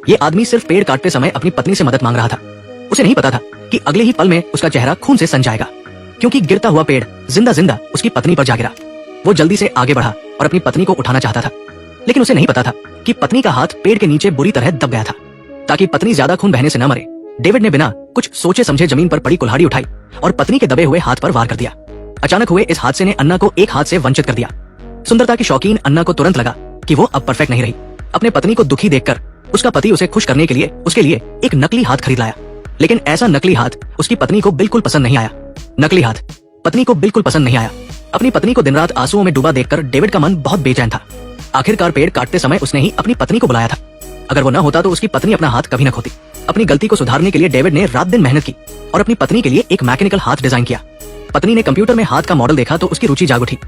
ये आदमी सिर्फ पेड़ काटते समय अपनी पत्नी से मदद मांग रहा था। उसे नहीं पता था कि अगले ही पल में उसका चेहरा खून से सन जाएगा, क्योंकि गिरता हुआ पेड़ जिंदा जिंदा उसकी पत्नी पर जा गिरा। वो जल्दी से आगे बढ़ा और अपनी पत्नी को उठाना चाहता था, लेकिन उसे नहीं पता था कि पत्नी का हाथ पेड़ के नीचे बुरी तरह दब गया था। ताकि पत्नी ज्यादा खून बहने से न मरे, डेविड ने बिना कुछ सोचे समझे जमीन पर पड़ी कुल्हाड़ी उठाई और पत्नी के दबे हुए हाथ पर वार कर दिया। अचानक हुए इस हादसे ने अन्ना को एक हाथ से वंचित कर दिया। सुंदरता की शौकीन अन्ना को तुरंत लगा कि वो अब परफेक्ट नहीं रही। अपने पत्नी को दुखी देखकर उसका पति उसे खुश करने के लिए उसके लिए एक नकली हाथ खरीद लाया, लेकिन ऐसा नकली हाथ उसकी पत्नी को बिल्कुल पसंद नहीं आया। नकली हाथ पत्नी को बिल्कुल पसंद नहीं आया। अपनी पत्नी को दिन रात आंसुओं में डूबा देखकर डेविड का मन बहुत बेचैन था। आखिरकार पेड़ काटते समय उसने ही अपनी पत्नी को बुलाया था। अगर वो न होता तो उसकी पत्नी अपना हाथ कभी न खोती। अपनी गलती को सुधारने के लिए डेविड ने रात दिन मेहनत की और अपनी पत्नी के लिए एक मैकेनिकल हाथ डिजाइन किया। पत्नी ने कंप्यूटर में हाथ का मॉडल देखा तो उसकी रुचि जाग उठी,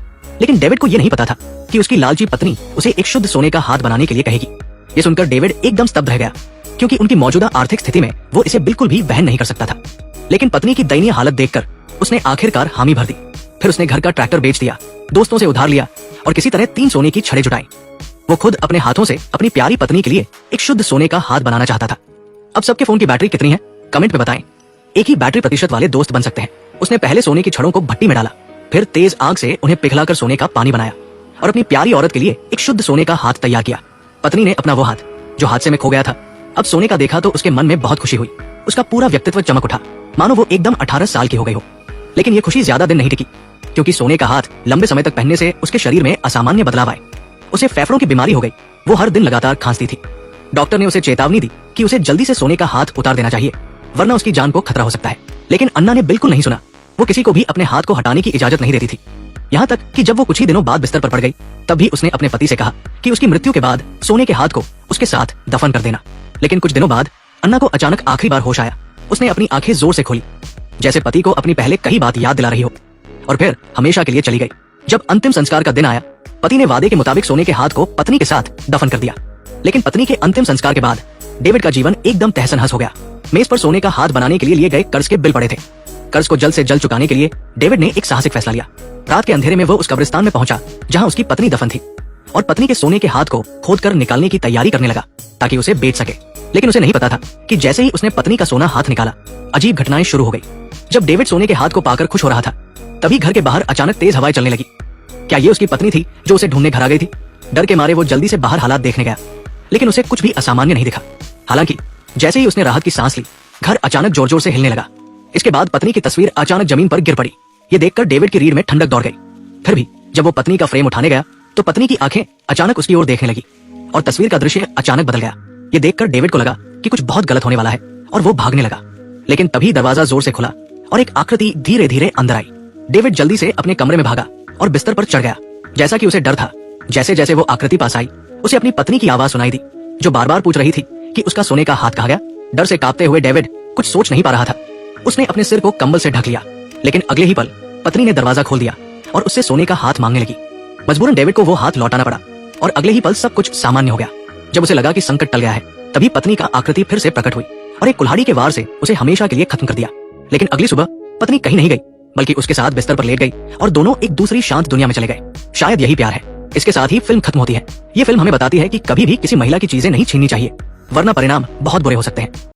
लेकिन डेविड को यह नहीं पता था कि उसकी लालची पत्नी उसे एक शुद्ध सोने का हाथ बनाने के लिए कहेगी। ये सुनकर डेविड एकदम स्तब्ध रह गया, क्योंकि उनकी मौजूदा आर्थिक स्थिति में वो इसे बिल्कुल भी वहन नहीं कर सकता था। लेकिन पत्नी की दयनीय हालत देखकर उसने आखिरकार हामी भर दी। फिर उसने घर का ट्रैक्टर बेच दिया, दोस्तों से उधार लिया और किसी तरह 3 सोने की छड़ें जुटाई। वो खुद अपने हाथों से अपनी प्यारी पत्नी के लिए एक शुद्ध सोने का हाथ बनाना चाहता था। अब सबके फोन की बैटरी कितनी है कमेंट में बताएं। एक ही बैटरी प्रतिशत वाले दोस्त बन सकते हैं। उसने पहले सोने की छड़ों को भट्टी में डाला, फिर तेज आग से उन्हें पिघलाकर सोने का पानी बनाया और अपनी प्यारी औरत के लिए एक शुद्ध सोने का हाथ तैयार किया। पत्नी ने अपना वो हाथ जो हादसे में खो गया था अब सोने का देखा तो उसके मन में बहुत खुशी हुई। उसका पूरा व्यक्तित्व चमक उठा, मानो वो एकदम 18 साल की हो गई हो। लेकिन ये खुशी ज्यादा दिन नहीं टिकी, क्योंकि सोने का हाथ लंबे समय तक पहनने से उसके शरीर में असामान्य बदलाव आए। उसे फेफड़ों की बीमारी हो गई। वो हर दिन लगातार खांसती थी। डॉक्टर ने उसे चेतावनी दी कि उसे जल्दी से सोने का हाथ उतार देना चाहिए, वरना उसकी जान को खतरा हो सकता है। लेकिन अन्ना ने बिल्कुल नहीं सुना। वो किसी को भी अपने हाथ को हटाने की इजाजत नहीं देती थी। यहाँ तक कि जब वो कुछ ही दिनों बाद बिस्तर पर पड़ गई, तब भी उसने अपने पति से कहा कि उसकी मृत्यु के बाद सोने के हाथ को उसके साथ दफन कर देना। लेकिन कुछ दिनों बाद अन्ना को अचानक आखिरी बार होश आया। उसने अपनी आंखें जोर से खोली, जैसे पति को अपनी पहले कही बात याद दिला रही हो, और फिर हमेशा के लिए चली गई। जब अंतिम संस्कार का दिन आया, पति ने वादे के मुताबिक सोने के हाथ को पत्नी के साथ दफन कर दिया। लेकिन पत्नी के अंतिम संस्कार के बाद डेविड का जीवन एकदम तहस-नहस हो गया। मेज पर सोने का हाथ बनाने के लिए गए कर्ज के बिल पड़े थे। कर्ज को जल्द से जल्द चुकाने के लिए डेविड ने एक साहसिक फैसला लिया। रात के अंधेरे में वो उस कब्रिस्तान में पहुंचा जहां उसकी पत्नी दफन थी, और पत्नी के सोने के हाथ को खोदकर निकालने की तैयारी करने लगा ताकि उसे बेच सके। लेकिन उसे नहीं पता था कि जैसे ही उसने पत्नी का सोना हाथ निकाला, अजीब घटनाएं शुरू हो गई। जब डेविड सोने के हाथ को पाकर खुश हो रहा था, तभी घर के बाहर अचानक तेज हवाएं चलने लगी। क्या ये उसकी पत्नी थी जो उसे ढूंढने घर आ गई थी? डर के मारे वो जल्दी से बाहर हालात देखने गया, लेकिन उसे कुछ भी असामान्य नहीं दिखा। हालांकि जैसे ही उसने राहत की सांस ली, घर अचानक जोर जोर से हिलने लगा। इसके बाद पत्नी की तस्वीर अचानक जमीन पर गिर पड़ी। ये देखकर डेविड की रीढ़ में ठंडक दौड़ गई। फिर भी जब वो पत्नी का फ्रेम उठाने गया तो पत्नी की आंखें अचानक उसकी ओर देखने लगी और तस्वीर का दृश्य अचानक बदल गया। ये देखकर डेविड को लगा कि कुछ बहुत गलत होने वाला है और वो भागने लगा। लेकिन तभी दरवाजा जोर से खुला और एक आकृति धीरे धीरे अंदर आई। डेविड जल्दी से अपने कमरे में भागा और बिस्तर पर चढ़ गया। जैसा कि उसे डर था, जैसे जैसे वो आकृति पास आई, उसे अपनी पत्नी की आवाज सुनाई दी, जो बार बार पूछ रही थी कि उसका सोने का हाथ कहाँ गया। डर से कांपते हुए डेविड कुछ सोच नहीं पा रहा था। उसने अपने सिर को कंबल से ढक लिया, लेकिन अगले ही पल पत्नी ने दरवाजा खोल दिया और उससे सोने का हाथ मांगने लगी। मजबूरन डेविड को वो हाथ लौटाना पड़ा और अगले ही पल सब कुछ सामान्य हो गया। जब उसे लगा कि संकट टल गया है, तभी पत्नी का आकृति फिर से प्रकट हुई और एक कुल्हाड़ी के वार से उसे हमेशा के लिए खत्म कर दिया। लेकिन अगली सुबह पत्नी कहीं नहीं गई, बल्कि उसके साथ बिस्तर पर लेट गई और दोनों एक दूसरी शांत दुनिया में चले गए। शायद यही प्यार है। इसके साथ ही फिल्म खत्म होती है। ये फिल्म हमें बताती है कि कभी भी किसी महिला की चीजें नहीं छीननी चाहिए, वरना परिणाम बहुत बुरे हो सकते हैं।